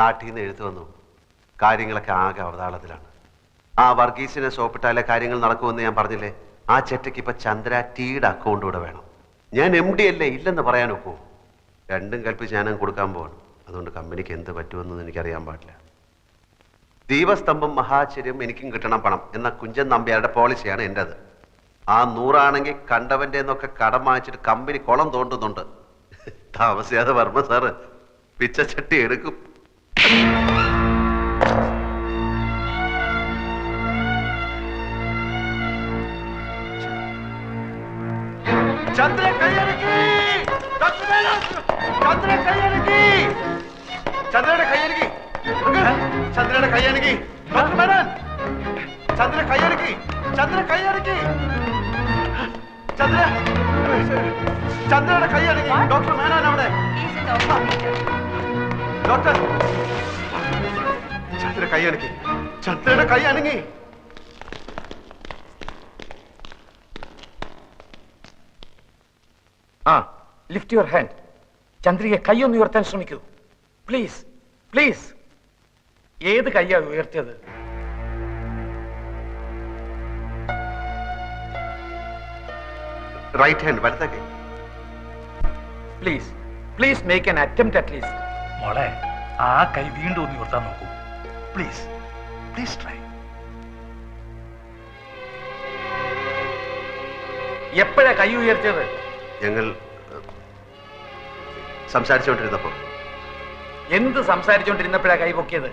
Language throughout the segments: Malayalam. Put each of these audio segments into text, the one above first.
നാട്ടിൽ നിന്ന് എഴുത്തു വന്നു. കാര്യങ്ങളൊക്കെ ആകെ അവതാളത്തിലാണ്. ആ വർഗീസിനെ സോപ്പിട്ടാലേ കാര്യങ്ങൾ നടക്കുമെന്ന് ഞാൻ പറഞ്ഞില്ലേ? ആ ചെറ്റയ്ക്ക് ഇപ്പൊ ചന്ദ്ര ടീയുടെ അക്കൗണ്ട് കൂടെ വേണം. ഞാൻ MD അല്ലേ, ഇല്ലെന്ന് പറയാൻ ഒക്കുമോ? രണ്ടും കൽപ്പിച്ച് ഞാനും കൊടുക്കാൻ പോവാണ്. അതുകൊണ്ട് കമ്പനിക്ക് എന്ത് പറ്റുമെന്ന് എനിക്കറിയാൻ പാടില്ല. ദീപസ്തംഭം മഹാചര്യം എനിക്കും കിട്ടണം പണം എന്ന കുഞ്ചൻ നമ്പ്യാരുടെ പോളിസിയാണ് എൻ്റെത്. ആ 100 ആണെങ്കിൽ കണ്ടവൻ്റെ എന്നൊക്കെ കടം വാങ്ങിച്ചിട്ട് കമ്പനി കുളം തോണ്ടുന്നുണ്ട്. താമസിയാതെ വർമ്മ സാറ് പിച്ചച്ചട്ടി എടുക്കും. ചന്ദ്ര കൈയടക്കി, ചന്ദ്ര കൈയടക്കി, ചന്ദ്രയുടെ കൈയടക്കി, ചന്ദ്രയുടെ കൈയടക്കി, ഡോക്ടർ മേനോൻ, ചന്ദ്ര കൈയടക്കി, ചന്ദ്ര കൈയടക്കി, ചന്ദ്ര, ചന്ദ്രയുടെ കൈയടക്കി, ഡോക്ടർ മേനോൻ അവിടെ, ഡോക്ടർ, ചന്ദ്ര കൈയടക്കി, ചന്ദ്രയുടെ കൈ അനങ്ങി. Lift your hand. ചന്ദ്രിക കൈയൊന്ന് ഉയർത്താൻ ശ്രമിക്കൂ പ്ലീസ്, പ്ലീസ്. ഏത് കൈയാ ഉയർത്തിയത്? റൈറ്റ് ഹാൻഡ്, വലത്തെ കൈ. Please, please make an attempt at least. മോളെ, ആ കൈ വീണ്ടും ഒന്ന് ഉയർത്താൻ നോക്കൂ പ്ലീസ്, പ്ലീസ് ട്രൈ. എപ്പോഴാ കൈ ഉയർത്തിയത്? ഞങ്ങൾ സംസാരിച്ചുകൊണ്ടിരുന്നപ്പോ. എന്ത് സംസാരിച്ചുകൊണ്ടിരുന്നപ്പോഴാ കൈ പൊക്കിയത്?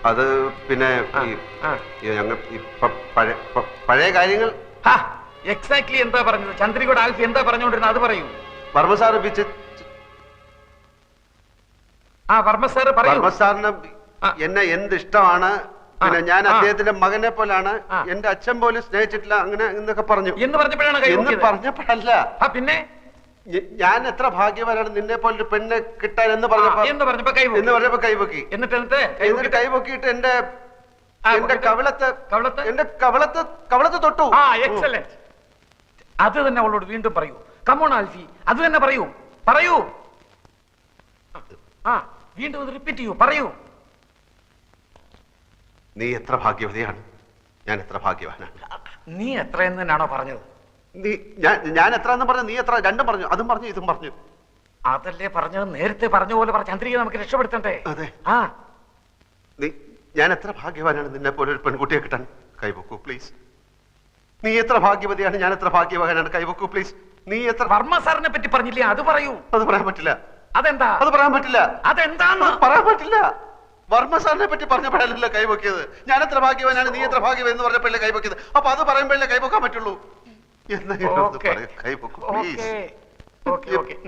അത് പിന്നെ ഞങ്ങൾ പഴയ കാര്യങ്ങൾ. എക്സാക്ട്ലി എന്താ പറഞ്ഞത്? ചന്ദ്രികയുടെ ആൽഫി എന്താ പറഞ്ഞുകൊണ്ടിരുന്നത് അത് പറയൂ. വർമ്മ സാറ് വർമ്മ സാറിന് എന്നെ എന്ത് ഇഷ്ടമാണ്, പിന്നെ ഞാൻ അദ്ദേഹത്തിന്റെ മകനെ പോലാണ്, എന്റെ അച്ഛൻ പോലും സ്നേഹിച്ചിട്ടില്ല, അങ്ങനെ എന്നൊക്കെ പറഞ്ഞു. എന്ന് പറഞ്ഞപ്പോഴാണ് എന്ന് പറഞ്ഞപ്പോഴല്ല, പിന്നെ ഞാൻ എത്ര ഭാഗ്യവാനാണ് നിന്നെ പോലൊരു പെണ്ണെ കിട്ടാൻ എന്ന് പറഞ്ഞപ്പോ കൈപൊക്കി. എന്നിട്ട് കൈപൊക്കിയിട്ട് എന്റെ കവളത്ത് തൊട്ടു. എക്സലന്റ്. അത് തന്നെ അവളോട് വീണ്ടും പറയൂ. കമോൺ ആൽഫി, അത് തന്നെ പറയൂ, പറയൂ. വീണ്ടും അത് റിപ്പീറ്റ് ചെയ്യൂ, പറയൂ. നീ എത്ര ഭാഗ്യവതിയാണ്, ഞാൻ എത്ര ഭാഗ്യവാനാണ്. നീ എത്രയെന്ന് തന്നെയാണോ പറഞ്ഞത്? ഞാൻ എത്ര എന്ന് പറഞ്ഞു, നീ എത്ര, രണ്ടും പറഞ്ഞു, അതും പറഞ്ഞു ഇതും പറഞ്ഞു. അതല്ലേ പറഞ്ഞത്, നേരത്തെ പറഞ്ഞ പോലെ ചന്ദ്രിക നമുക്ക് രക്ഷപ്പെടുത്തണ്ടേ? അതെ. ഞാൻ എത്ര ഭാഗ്യവാനാണ് നിന്നെ പോലെ ഒരു പെൺകുട്ടിയെ കിട്ടാൻ. കൈവക്കൂ പ്ലീസ്. നീ എത്ര ഭാഗ്യവതിയാണ്, ഞാൻ എത്ര ഭാഗ്യവാനാണ്. കൈവക്കൂ പ്ലീസ്. നീ എത്ര. വർമ്മ സാറിനെ പറ്റി പറഞ്ഞില്ലേ, അത് പറയൂ. അത് പറയാൻ പറ്റില്ല. അതെന്താ? അത് പറയാൻ പറ്റില്ല. അതെന്താന്ന് പറയാൻ പറ്റില്ല. വർമ്മ സാറിനെ പറ്റി പറഞ്ഞപ്പോഴല്ല കൈവക്കിയത്. ഞാൻ എത്ര ഭാഗ്യവാനാണ്, നീ എത്ര ഭാഗ്യവൻ എന്ന് പറഞ്ഞപ്പോഴല്ലേ കൈവക്കിയത്. അപ്പൊ അത് പറയുമ്പോഴല്ലേ കൈവക്കാൻ പറ്റുള്ളൂ.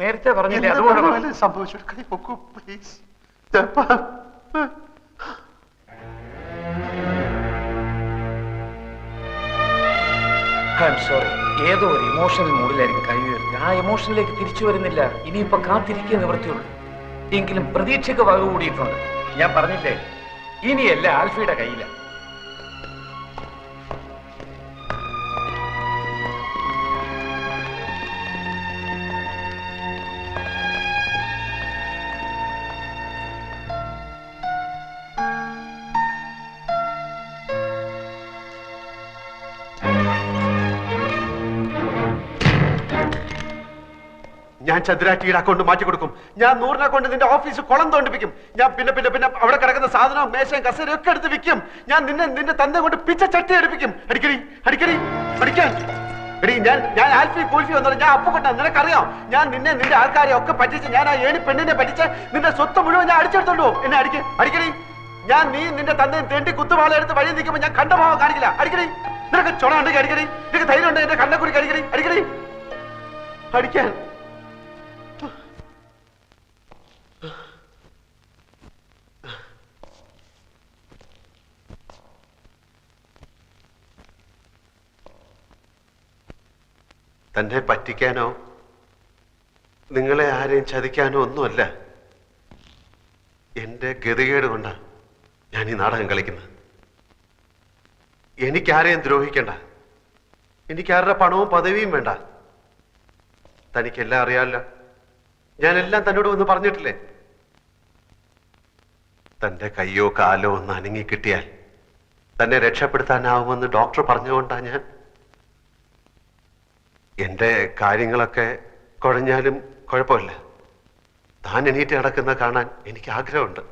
നേരത്തെ പറഞ്ഞില്ലേ അതുപോലെ സംഭവിച്ചു. കൈവക്കൂ പ്ലീസ്. സോറി, ഏതോ ഒരു ഇമോഷണൽ മൂഡിലായിരിക്കും കൈ ഉയർത്തി. ആ ഇമോഷനിലേക്ക് തിരിച്ചു വരുന്നില്ല. ഇനിയിപ്പോ കാത്തിരിക്കുക നിവൃത്തിയുള്ളൂ. എങ്കിലും പ്രതീക്ഷയ്ക്ക് വക കൂടിയിട്ടുണ്ട്. ഞാൻ പറഞ്ഞില്ലേ, ഇനിയല്ല ആൽഫിയുടെ കയ്യില. ഞാൻ ചന്ദ്രാറ്റിയുടെ അക്കൗണ്ട് മാറ്റി കൊടുക്കും. ഞാൻ 100 അക്കൗണ്ട് നിന്റെ ഓഫീസ് കുളം തോണ്ടിപ്പിക്കും. ഞാൻ പിന്നെ പിന്നെ പിന്നെ അവിടെ കിടക്കുന്ന സാധനവും മേശയും കസേരയും ഒക്കെ എടുത്ത് വിൽക്കും. ഞാൻ നിന്റെ തന്ത കൊണ്ട് പിച്ച ചട്ടി എടുപ്പിക്കും. അടിക്കാൻ എടി, ഞാൻ ആൽഫി കൂൽഫി വന്നത് ഞാൻ അപ്പുകൊണ്ട. നിനക്കറിയാം, ഞാൻ നിന്റെ ആൾക്കാരെ ഒക്കെ പറ്റിച്ച്, ഞാൻ ആ ഏണി പെണ്ണിനെ പറ്റിച്ച് നിന്റെ സ്വത്ത് മുഴുവൻ ഞാൻ അടിച്ചെടുത്തോണ്ടോ. എന്നെ അടിക്കടി. ഞാൻ നിന്റെ തന്തയും തെണ്ടി കുത്തുപാള എടുത്ത് വഴി നിൽക്കുമ്പോൾ ഞാൻ കണ്ട ഭാവം കാണിക്കില്ല. അടിക്കടി. നിനക്ക് ചുണ ഉണ്ടെങ്കിൽ അടിക്കടി. നിനക്ക് ധൈര്യം ഉണ്ട് എന്റെ കണ്ണക്കുറിക്ക് അടിക്കടി. അടിക്കാൻ തന്നെ പറ്റിക്കാനോ നിങ്ങളെ ആരെയും ചതിക്കാനോ ഒന്നുമല്ല. എന്റെ ഗതികേട് കൊണ്ടാണ് ഞാൻ ഈ നാടകം കളിക്കുന്നത്. എനിക്കാരെയും ദ്രോഹിക്കണ്ട. എനിക്കാരുടെ പണവും പദവിയും വേണ്ട. തനിക്കെല്ലാം അറിയാമല്ലോ. ഞാനെല്ലാം തന്നോട് ഒന്ന് പറഞ്ഞിട്ടില്ലേ? തന്റെ കയ്യോ കാലോ ഒന്ന് അനങ്ങി കിട്ടിയാൽ തന്നെ രക്ഷപ്പെടുത്താനാവുമെന്ന് ഡോക്ടർ പറഞ്ഞുകൊണ്ടാ ഞാൻ. എന്റെ കാര്യങ്ങളൊക്കെ കുഴഞ്ഞാലും കുഴപ്പമില്ല. താൻ എണീറ്റ് നടക്കുന്ന കാണാൻ എനിക്ക് ആഗ്രഹമുണ്ട്.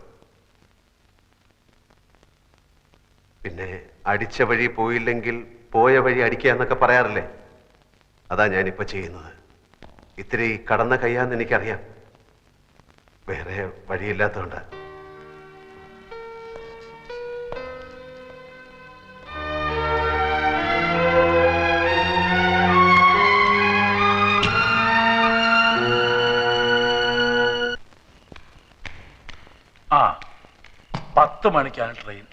പിന്നെ അടിച്ച വഴി പോയില്ലെങ്കിൽ പോയ വഴി അടിക്കുക എന്നൊക്കെ പറയാറില്ലേ, അതാ ഞാനിപ്പോ ചെയ്യുന്നത്. ഇത്തിരി കടന്ന കയ്യാന്ന് എനിക്കറിയാം, വേറെ വഴിയില്ലാത്തതുകൊണ്ട്. ആ 10 മണിക്കാണ് ട്രെയിൻ.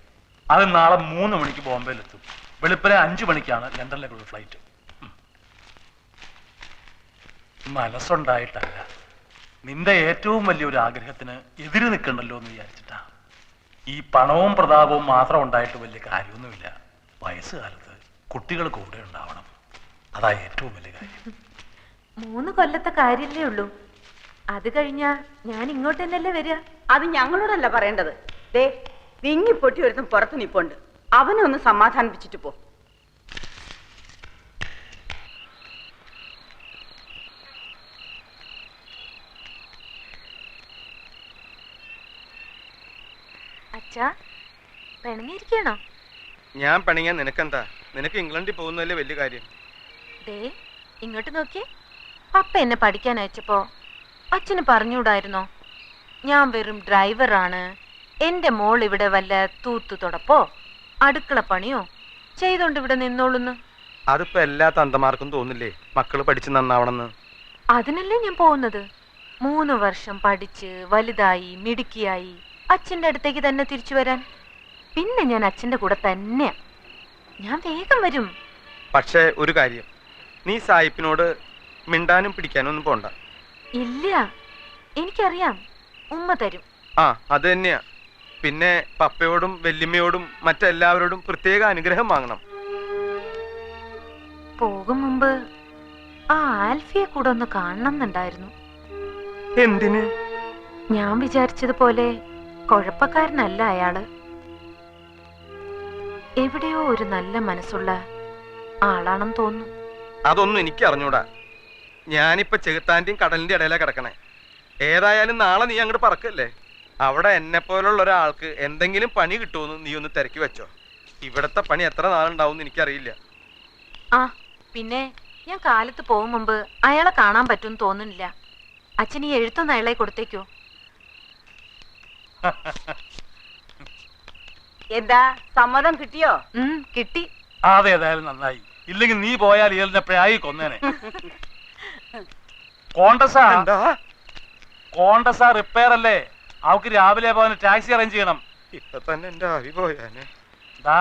അത് നാളെ 3 മണിക്ക് ബോംബെയിലെത്തും. വെളുപ്പിനെ 5 മണിക്കാണ് ലണ്ടനിലേക്കുള്ള ഫ്ലൈറ്റ്. മനസ്സുണ്ടായിട്ടല്ല, നിന്റെ ഏറ്റവും വലിയൊരു ആഗ്രഹത്തിന് എതിര് നിൽക്കണ്ടല്ലോ എന്ന് വിചാരിച്ചിട്ടാ. ഈ പണവും പ്രതാപവും മാത്രം ഉണ്ടായിട്ട് വലിയ കാര്യമൊന്നുമില്ല. വയസ്സുകാലത്ത് കുട്ടികൾ കൂടെ ഉണ്ടാവണം, അതാ ഏറ്റവും വലിയ കാര്യം. 3 കൊല്ലത്തെ കാര്യല്ലേ ഉള്ളൂ. അത് കഴിഞ്ഞാ ഞാൻ ഇങ്ങോട്ട് തന്നെയല്ലേ വരിക. അത് ഞങ്ങളോടല്ല പറയേണ്ടത്. ദേ വിങ്ങി പൊട്ടി ഒരുത്തും പുറത്ത് നിപ്പുണ്ട്, അവനെ ഒന്ന് സമാധാനിപ്പിച്ചിട്ട് പോ. അച്ഛാ, പിണങ്ങിയിരിക്കണോ? ഞാൻ പണിയാൻ നിനക്കെന്താ? നിനക്ക് ഇംഗ്ലണ്ടിൽ പോകുന്നതല്ലേ വലിയ കാര്യം. ദേ ഇങ്ങോട്ട് നോക്കിയേ. പപ്പ എന്നെ പഠിക്കാൻ അയച്ചപ്പോ അച്ഛന് പറഞ്ഞുകൂടായിരുന്നോ, ഞാൻ വെറും ഡ്രൈവറാണ്, എന്റെ മോൾ ഇവിടെ വല്ല തൂത്തു തുടപ്പോ അടുക്കള പണിയോ ചെയ്തോണ്ട് ഇവിടെ നിന്നോളുന്ന്? അതിപ്പോ എല്ലാ തന്തമാർക്കും തോന്നില്ലേ മക്കള് പഠിച്ച് നന്നാവണമെന്ന്? അതിനല്ലേ ഞാൻ പോകുന്നത്. 3 വർഷം പഠിച്ച് വലുതായി മിടുക്കിയായി അച്ഛൻ്റെ അടുത്തേക്ക് തന്നെ തിരിച്ചു വരാൻ. പിന്നെ ഞാൻ അച്ഛൻ്റെ കൂടെ തന്നെയാ. ഞാൻ വേഗം വരും. പക്ഷേ ഒരു കാര്യം, നീ സായിപ്പിനോട് മിണ്ടാനും പിടിക്കാനും ഒന്നും പോണ്ട. ഇല്ല, എനിക്കറിയാം, ഉമ്മ തരും. ആ അത് തന്നെയാ. പിന്നെ പപ്പയോടും വല്യമ്മയോടും മറ്റെല്ലാവരോടും പ്രത്യേക അനുഗ്രഹം വാങ്ങണം. പോകും മുമ്പ് ആ ആൽഫിയെ കൂടെ ഒന്ന് കാണണം എന്നുണ്ടായിരുന്നു. എന്തിന്? ഞാൻ വിചാരിച്ചതുപോലെ കുഴപ്പക്കാരനല്ല അയാള്. എവിടെയോ ഒരു നല്ല മനസ്സുള്ള ആളാണെന്ന് തോന്നുന്നു. അതൊന്നും എനിക്ക് അറിഞ്ഞൂടാ. ഞാനിപ്പോ ചെകുത്താന്റെയും കടലിന്റെ ഇടയിലാ കിടക്കണേ. ഏതായാലും നാളെ നീ അങ്ങോട്ട് പറക്കല്ലേ. അവിടെ എന്നെ പോലുള്ള ഒരാൾക്ക് എന്തെങ്കിലും പണി കിട്ടുമെന്ന് നീ ഒന്ന് തിരക്കി വെച്ചോ. ഇവിടത്തെ പണി എത്ര നാളുണ്ടാവും എനിക്കറിയില്ല. ആ പിന്നെ ഞാൻ കാലത്ത് പോകും മുമ്പ് അയാളെ കാണാൻ പറ്റുമെന്ന് തോന്നുന്നില്ല. അച്ഛൻ ഈ എഴുത്തൊന്ന് അയാളെ കൊടുത്തേക്കോ? എന്താ സമ്മതം കിട്ടിയോ? കിട്ടി. അതേതായാലും നന്നായി. ഇല്ലെങ്കിൽ നീ പോയാൽ ഇയാളിനെപ്പോഴായി കൊന്നേനെ. കോണ്ടസാ എന്താ? കോണ്ടസാ റിപ്പയർ അല്ലേ? അവക്ക് രാവിലെ പോകാൻ ടാക്സി അറേഞ്ച് ചെയ്യണം. ഇപ്പൊ തന്നെ എന്റെ ആവി പോയാനെ. ദാ